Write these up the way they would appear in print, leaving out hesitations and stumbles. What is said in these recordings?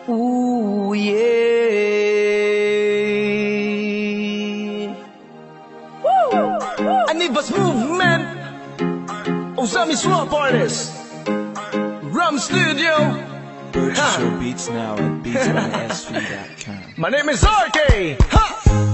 Ooh, yeah. Woo! Anivas Movement, Osami Swamp Artist, Rum Studio. Purchase your beats now at beatsbysv.com. My name is RK. Ha!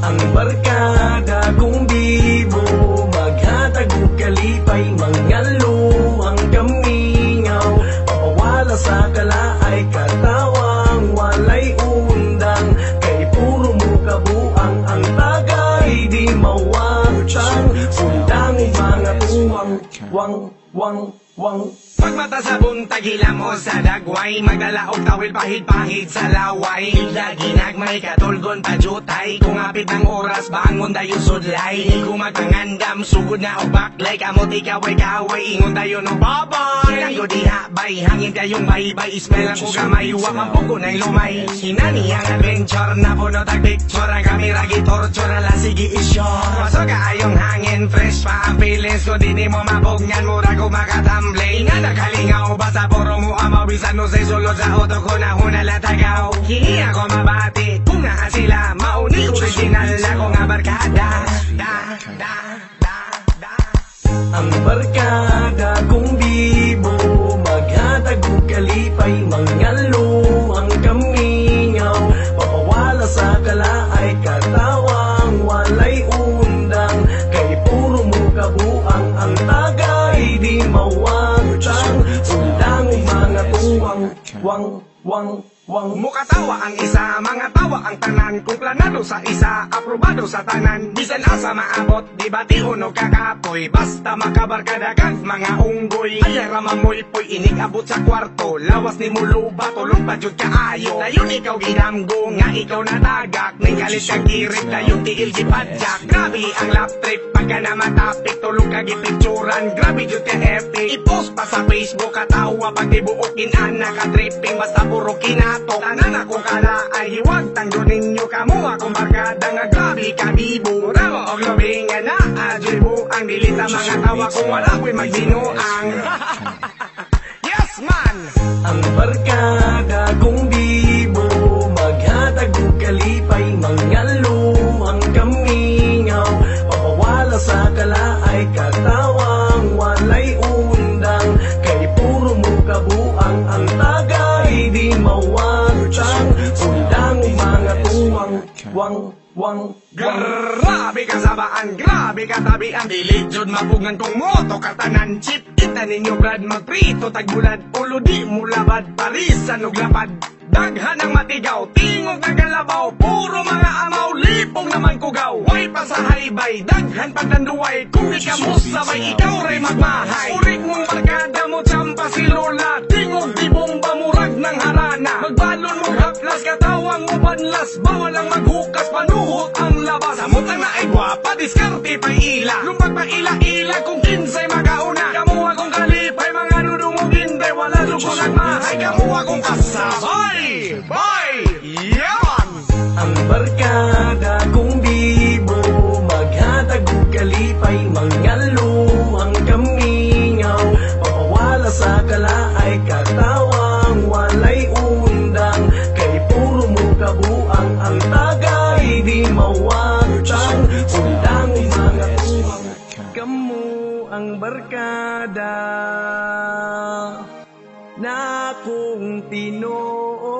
Ang barkada kong bibo, maghatag o kalipay, mangalo ang kamingaw, papawala sa kalaay, katawang walay undang, kay puro mo kabuang, ang tagay di mawatang, undang mga tuwang, wang. Pagmata sa buntag, hila mo sa dagway, magdalaog tawil pahid-pahid sa laway. Lagi nagmay katulgon pajutay, kung apit ng oras bangon dayo sudlay. Kung magpangandam sugod na o baklay, kamot ikaway-kaway, ingon dayo no babay. Hinayo diha bay, hangin dayong baybay, ismell ang kugamay, huwag mampuko na lumay. Hinani ang adventure na puno tag picture, ang kamera gitorture ala sige isyon. Masok kaayong hangin, fresh pa ang feelings ko, di ni mo mabugnan, mura ko makatamblay. Nakalingaw, basta puro mo amaw, bisan no say sulod sa auto ko na hunalatagaw. Hindi ako mabati, kung naa sila, mauni original ako nga barkada. Ang barkada kong bibo, maghatag o kalipay, mangalo ang kamingaw, papawala sa kalaay, katawang walay undang, kay puro mo kabuang, ang tagay di mawatang, undang mga tuwang, wang. Mukatawa ang isa, mga tawa ang tanan. Kung planado sa isa, aprobado sa tanan. Bisan asa maabot, di ba ti unog kakapoy. Basta makabarkadagan mga unggoy. Ayara mamoy po'y inig abot sa kwarto. Lawas ni muluba, tulong pa jud kaayo. Dayon ikaw ginamgo, nga ikaw natagak. Ning galit kag girit, dayon tiil gipadyak. Grabe ang lap trip, pagka na matapik, tulong kag ipicturan. Grabe jud ka epic, i-post pa sa Facebook. Katawa pag tibuok inana ka tripping, basta puro kinato. Tanan akong kalaay, huwag tanggo ninyo kamo akong barkada nga grabe ka bibo. Mura mo og lobing nga na adribo, ang dilita mga tawa kung wala ko'y magdinuang. Yes man! Ang barkada kong bibo, maghatag o kalipay, mangalo ang kamingaw, papawala sa kalaay, katawang walay undang, kay puro mo kabuang, ang tagay di mawatang, undang mga tuwang, wang. Grabe ka sabaan, grabe ka tabian. Dili jud mapugngan kong moto katanan. Chip kita ninyo brad, magprito tagbulad. Ulo di mo labad, parisan og lapad. Daghan ang matigaw, tingog ng kalabaw. Puro mga amaw, lipong naman kugaw. Way pa sa haybay, daghan pagdanduay. Kung di ka mo sabay, ikaw ray magmahay. Urik mong barkada mo, tsampa si Lola. Tingog di bomba, murag ng harana. Magbalon mo haplas, katawang mo panlas. Bawal ang maghukas, panuhot ang labas. Samutang na ay gwapa, diskarte pa ila. Lumpag pa ila-ila, kung kinsay magauna. Kamu akong kalipay, mga nudumog hindi. Wala lukong nagmahay, kamu akong kasabay. Bye! Yaman! Ang barkada kong bibo, maghatag o kalipay, mangalo ang kamingaw, papawala sa kalaay, katawang walay undang, kay puro mo kabuang, ang tagay di mawatang, undang mga tuwang, kamu ang barkada na kung tinoo.